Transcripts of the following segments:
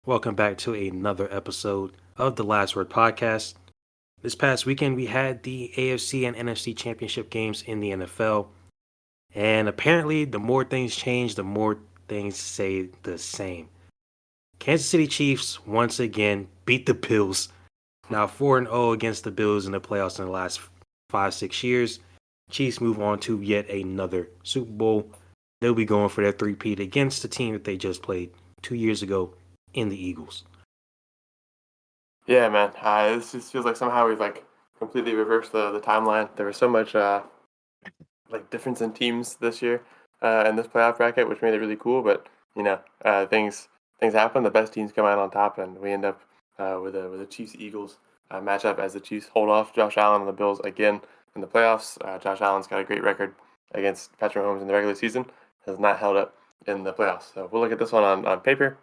Welcome back to another episode of the Last Word Podcast. This past weekend, we had the AFC and NFC championship games in the NFL. And apparently, the more things change, the more things say the same. Kansas City Chiefs once again beat the Bills. Now 4-0 against the Bills in the playoffs in the last 5-6 years. Chiefs move on to yet another Super Bowl. They'll be going for their three-peat against the team that they just played 2 years ago in the Eagles. Yeah, man. This just feels like somehow we've completely reversed the timeline. There was so much difference in teams this year in this playoff bracket, which made it really cool. But things happen. The best teams come out on top, and we end up with a Chiefs Eagles matchup as the Chiefs hold off Josh Allen and the Bills again in the playoffs. Josh Allen's got a great record against Patrick Mahomes in the regular season, has not held up in the playoffs. So we'll look at this one on paper.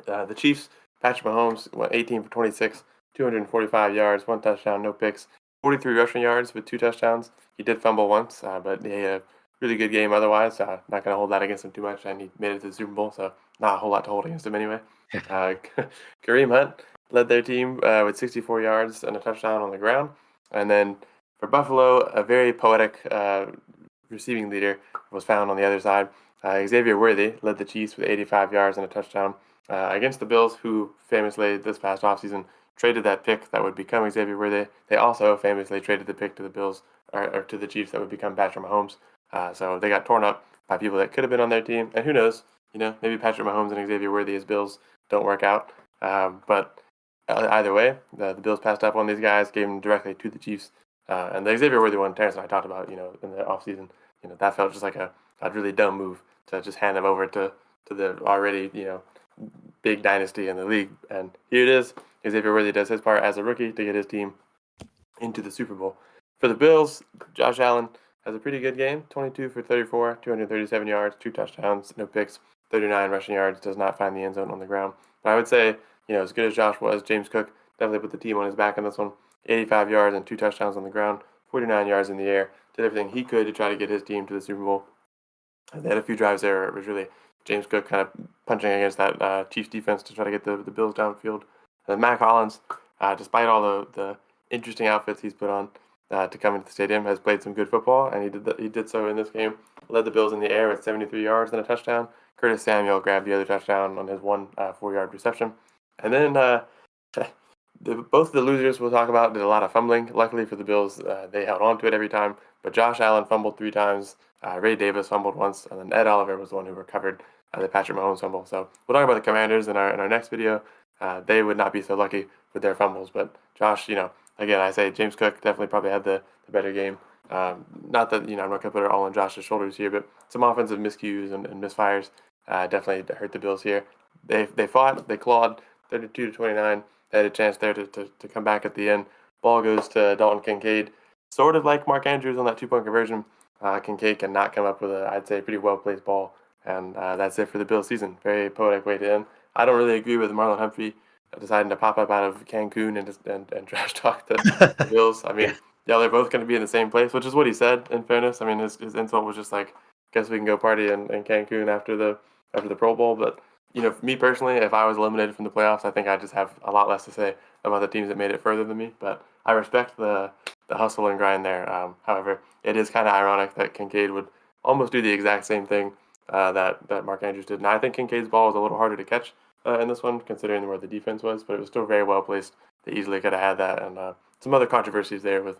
The Chiefs, Patrick Mahomes went 18 for 26, 245 yards, one touchdown, no picks, 43 rushing yards with two touchdowns. He did fumble once, but he had a really good game otherwise. Not going to hold that against him too much, and he made it to the Super Bowl, so not a whole lot to hold against him anyway. Kareem Hunt led their team with 64 yards and a touchdown on the ground. And then for Buffalo, a very poetic receiving leader was found on the other side. Xavier Worthy led the Chiefs with 85 yards and a touchdown against the Bills, who famously this past offseason traded that pick that would become Xavier Worthy. They also famously traded the pick to the Bills or to the Chiefs that would become Patrick Mahomes. So they got torn up by people that could have been on their team. And who knows, maybe Patrick Mahomes and Xavier Worthy as Bills don't work out. But either way, the Bills passed up on these guys, gave them directly to the Chiefs. And the Xavier Worthy one, Terrence and I talked about, in the offseason, that felt just like a really dumb move to just hand him over to the already, big dynasty in the league. And here it is. Xavier Worthy does his part as a rookie to get his team into the Super Bowl. For the Bills, Josh Allen has a pretty good game. 22 for 34, 237 yards, two touchdowns, no picks, 39 rushing yards, does not find the end zone on the ground. But I would say, as good as Josh was, James Cook definitely put the team on his back in this one. 85 yards and two touchdowns on the ground, 49 yards in the air. Did everything he could to try to get his team to the Super Bowl. They had a few drives there. It was really James Cook kind of punching against that Chiefs defense to try to get the Bills downfield. And then Matt Collins, despite all the interesting outfits he's put on to come into the stadium, has played some good football, and he did so in this game. Led the Bills in the air with 73 yards and a touchdown. Curtis Samuel grabbed the other touchdown on his 4-yard reception. And then both of the losers we'll talk about did a lot of fumbling. Luckily for the Bills, they held on to it every time. But Josh Allen fumbled 3 times. Ray Davis fumbled once, and then Ed Oliver was the one who recovered the Patrick Mahomes fumble. So we'll talk about the Commanders in our next video. They would not be so lucky with their fumbles. But Josh, again, I say James Cook definitely probably had the better game. Not that, I'm not going to put it all on Josh's shoulders here, but some offensive miscues and misfires definitely hurt the Bills here. They fought, they clawed 32-29. They had a chance there to come back at the end. Ball goes to Dalton Kincaid, sort of like Mark Andrews on that 2-point conversion. Kincaid cannot come up with I'd say, pretty well-placed ball. And that's it for the Bills season. Very poetic way to end. I don't really agree with Marlon Humphrey deciding to pop up out of Cancun and trash talk the Bills. I mean, yeah, they're both going to be in the same place, which is what he said, in fairness. I mean, his insult was just like, guess we can go party in Cancun after the Pro Bowl. But, for me personally, if I was eliminated from the playoffs, I think I'd just have a lot less to say about the teams that made it further than me. But I respect the hustle and grind there. However, it is kind of ironic that Kincaid would almost do the exact same thing that Mark Andrews did. And I think Kincaid's ball was a little harder to catch in this one, considering where the defense was, but it was still very well placed. They easily could have had that, and some other controversies there with,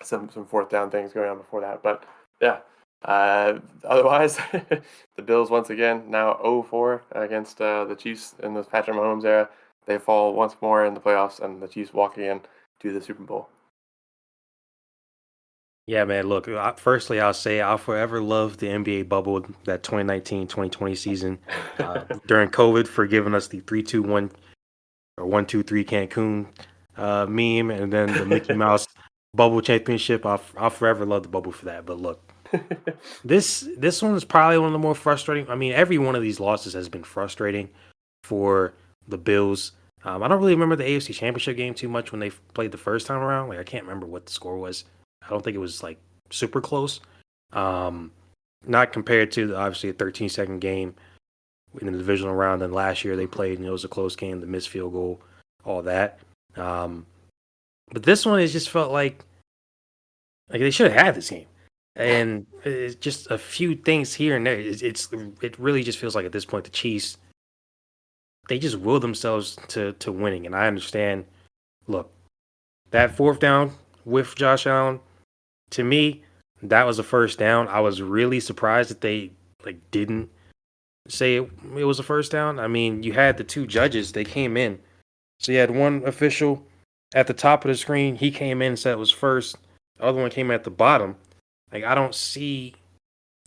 some fourth down things going on before that. But yeah, otherwise, the Bills once again now 0-4 against the Chiefs in this Patrick Mahomes era. They fall once more in the playoffs, and the Chiefs walk again to the Super Bowl. Yeah, man. Look, firstly, I'll say I'll forever love the NBA bubble, that 2019-2020 season during COVID, for giving us the 3-2-1 or 1-2-3 Cancun meme, and then the Mickey Mouse bubble championship. I'll forever love the bubble for that. But look, this one is probably one of the more frustrating. I mean, every one of these losses has been frustrating for the Bills. I don't really remember the AFC Championship game too much when they played the first time around. Like, I can't remember what the score was. I don't think it was like super close. Not compared to obviously a 13-second game in the divisional round. And last year they played, and it was a close game, the missed field goal, all that. But this one, it just felt like they should have had this game. And it's just a few things here and there. It really just feels like at this point the Chiefs, they just will themselves to winning. And I understand. Look, that fourth down with Josh Allen, to me, that was a first down. I was really surprised that they didn't say it was a first down. I mean, you had the two judges, they came in. So you had one official at the top of the screen, he came in and said it was first. The other one came at the bottom. I don't see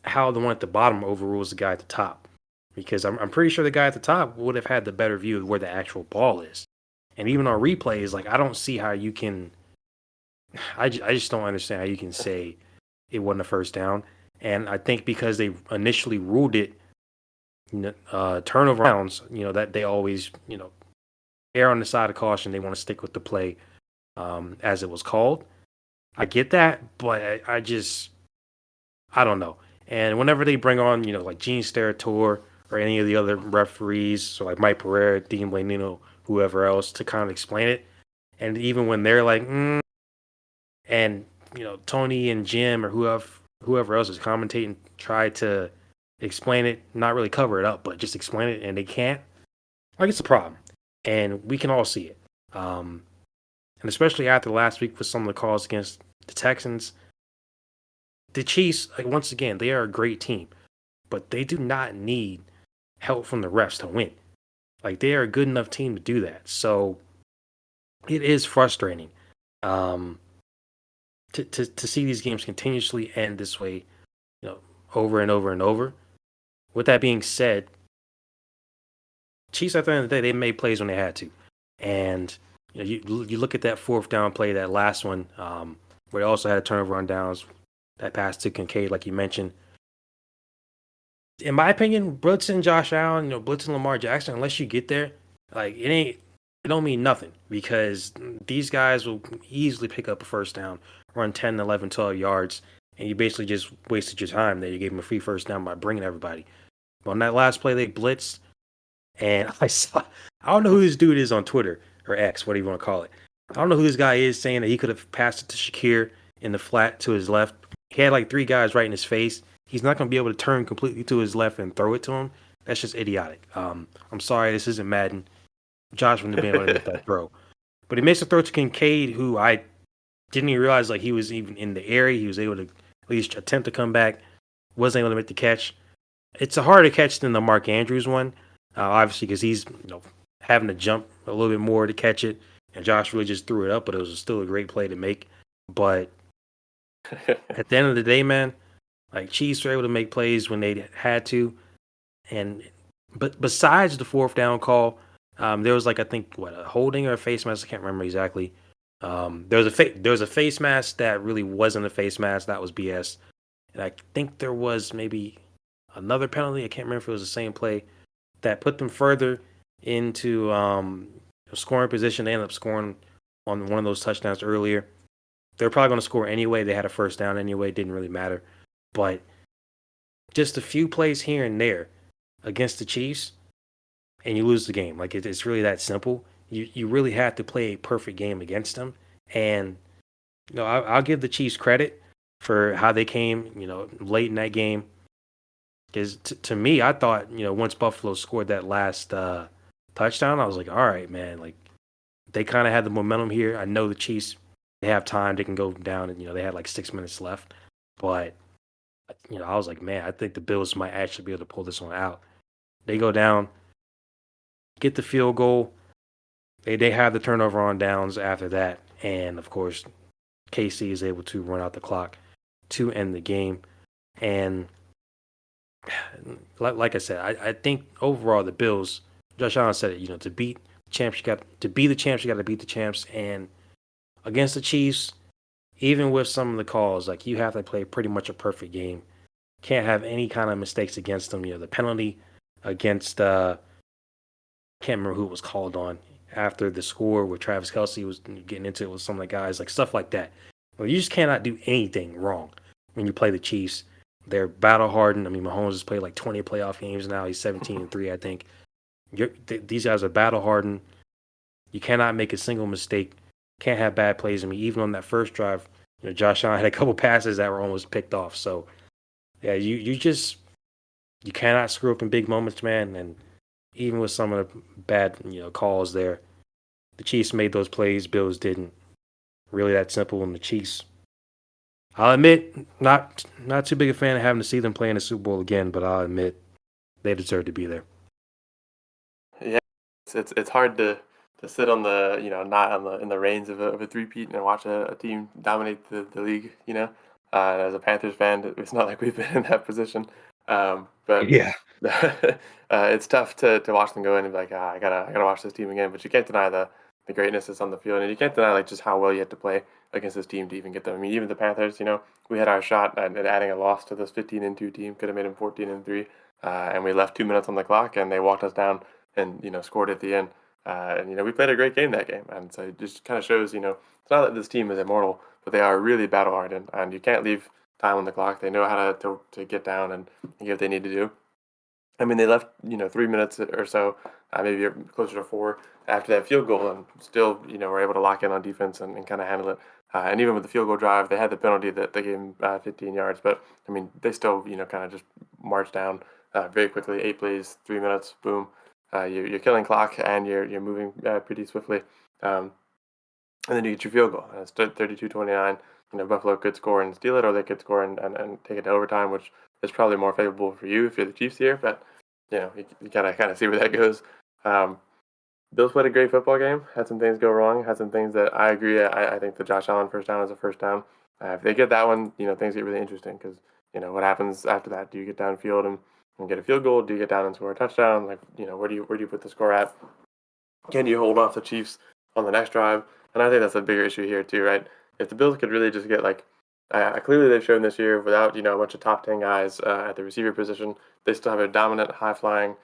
how the one at the bottom overrules the guy at the top. Because I'm pretty sure the guy at the top would have had the better view of where the actual ball is. And even on replays, I don't see how you can. I just don't understand how you can say it wasn't a first down. And I think because they initially ruled it turnover rounds, that they always, err on the side of caution. They want to stick with the play as it was called. I get that, but I don't know. And whenever they bring on, like Gene Steratore or any of the other referees, so like Mike Pereira, Dean Blanino, whoever else, to kind of explain it, and even when they're like, and Tony and Jim or whoever else is commentating try to explain it, not really cover it up, but just explain it, and they can't. It's a problem, and we can all see it. And especially after last week with some of the calls against the Texans, the Chiefs, once again, they are a great team, but they do not need help from the refs to win. They are a good enough team to do that. So it is frustrating to see these games continuously end this way, over and over and over. With that being said, Chiefs at the end of the day, they made plays when they had to. And you look at that fourth down play, that last one, where they also had a turnover on downs, that pass to Kincaid, like you mentioned. In my opinion, blitzing Josh Allen, blitzing Lamar Jackson, unless you get there, it don't mean nothing, because these guys will easily pick up a first down, run 10, 11, 12 yards, and you basically just wasted your time there. You gave them a free first down by bringing everybody. But on that last play, they blitzed, and I don't know who this dude is on Twitter or X, whatever you want to call it. I don't know who this guy is saying that he could have passed it to Shakir in the flat to his left. He had three guys right in his face. He's not going to be able to turn completely to his left and throw it to him. That's just idiotic. I'm sorry, this isn't Madden. Josh wouldn't have been able to make that throw. But he makes a throw to Kincaid, who I didn't even realize he was even in the area. He was able to at least attempt to come back. Wasn't able to make the catch. It's a harder catch than the Mark Andrews one, obviously, because he's having to jump a little bit more to catch it. And Josh really just threw it up, but it was still a great play to make. But at the end of the day, man, Chiefs were able to make plays when they had to. But besides the fourth down call, there was I think a holding or a face mask. I can't remember exactly. There was a face mask that really wasn't a face mask. That was BS. And I think there was maybe another penalty. I can't remember if it was the same play that put them further into scoring position. They ended up scoring on one of those touchdowns earlier. They were probably going to score anyway. They had a first down anyway. It didn't really matter. But just a few plays here and there against the Chiefs, and you lose the game. It's really that simple. You really have to play a perfect game against them. And I'll give the Chiefs credit for how they came, late in that game. Because to me, I thought, once Buffalo scored that last touchdown, I was like, all right, man, they kind of had the momentum here. I know the Chiefs, they have time. They can go down, and, they had 6 minutes left. But, I was like, man, I think the Bills might actually be able to pull this one out. They go down, get the field goal. They have the turnover on downs after that. And, of course, KC is able to run out the clock to end the game. And like I said, I think overall the Bills, Josh Allen said it, to beat the champs, you got to be the champs, you got to beat the champs. And against the Chiefs, even with some of the calls, you have to play pretty much a perfect game. Can't have any kind of mistakes against them. The penalty against can't remember who it was called on after the score where Travis Kelce was getting into it with some of the guys, stuff like that. Well, you just cannot do anything wrong when you play the Chiefs. They're battle hardened. I mean, Mahomes has played like 20 playoff games now. He's 17-3, I think. These guys are battle hardened. You cannot make a single mistake. Can't have bad plays. I mean, even on that first drive, Josh Allen had a couple passes that were almost picked off. So yeah, you cannot screw up in big moments, man. And even with some of the bad, calls there, the Chiefs made those plays. Bills didn't. Really that simple. And the Chiefs, I'll admit, not too big a fan of having to see them play in the Super Bowl again, but I'll admit they deserve to be there. Yeah, it's hard to sit on the not on the in the reins of a three-peat and watch a team dominate the league. As a Panthers fan, it's not like we've been in that position. But Yeah. it's tough to watch them go in and be like, I gotta watch this team again. But you can't deny the greatness that's on the field, and you can't deny like just how well you have to play against this team to even get them. I mean, even the Panthers, we had our shot at adding a loss to this 15-2 team, could have made them 14-3, and we left 2 minutes on the clock, and they walked us down and scored at the end. And we played a great game that game, and so it just kind of shows it's not that this team is immortal, but they are really battle hardened, and you can't leave time on the clock. They know how to get down and get what they need to do. I mean, they left 3 minutes or so, maybe closer to four after that field goal, and still were able to lock in on defense and kind of handle it. And even with the field goal drive, they had the penalty that they gave them 15 yards, but I mean they still kind of just marched down very quickly. 8 plays, 3 minutes, boom. You're killing clock and you're moving pretty swiftly, and then you get your field goal. And it's 32-29. Buffalo could score and steal it, or they could score and take it to overtime, which is probably more favorable for you if you're the Chiefs here. But you kind of see where that goes. Um, Bills played a great football game. Had some things go wrong. Had some things that I agree. I think the Josh Allen first down is a first down. If they get that one, things get really interesting because what happens after that? Do you get downfield and get a field goal? Do you get down and score a touchdown? Like where do you put the score at? Can you hold off the Chiefs on the next drive? And I think that's a bigger issue here too, right? If the Bills could really just get like, clearly they've shown this year without a bunch of top 10 guys at the receiver position, they still have a dominant, high flying,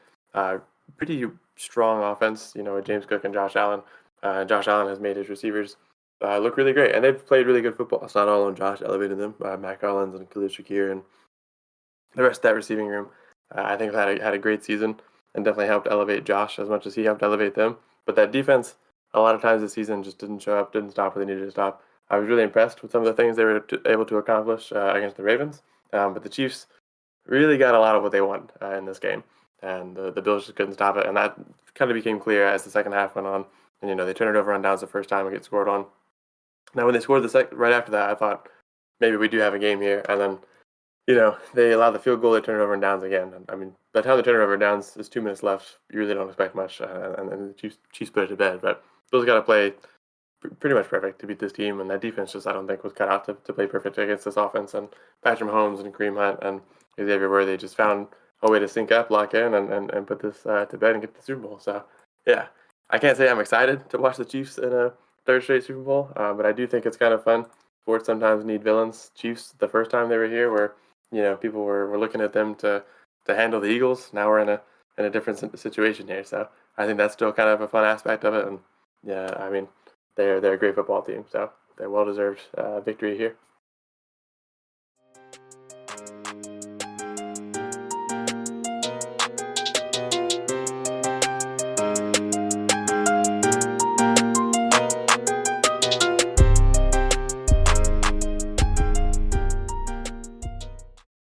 pretty strong offense. With James Cook and Josh Allen. Josh Allen has made his receivers look really great, and they've played really good football. It's not all on Josh elevating them. Matt Collins and Khalil Shakir and the rest of that receiving room, I think had a great season and definitely helped elevate Josh as much as he helped elevate them. But that defense, a lot of times this season, just didn't show up, didn't stop where they needed to stop. I was really impressed with some of the things they were able to accomplish against the Ravens, but the Chiefs really got a lot of what they want in this game, and the Bills just couldn't stop it. And that kind of became clear as the second half went on. And they turned it over on downs the first time and get scored on. Now when they scored right after that, I thought maybe we do have a game here, and then they allow the field goal, they turn it over and downs again. I mean, by the time they turn it over and downs, there's 2 minutes left. You really don't expect much, and the Chiefs put it to bed. But Bills got to play pretty much perfect to beat this team, and that defense just, I don't think, was cut out to play perfect against this offense. And Patrick Mahomes and Kareem Hunt and Xavier Worthy just found a way to sync up, lock in, and put this to bed and get the Super Bowl. So, yeah, I can't say I'm excited to watch the Chiefs in a third straight Super Bowl, but I do think it's kind of fun. Sports sometimes need villains. Chiefs, the first time they were here, were people were looking at them to handle the Eagles. Now we're in a different situation here, so I think that's still kind of a fun aspect of it. And yeah, I mean, they're a great football team, so they're well deserved victory here.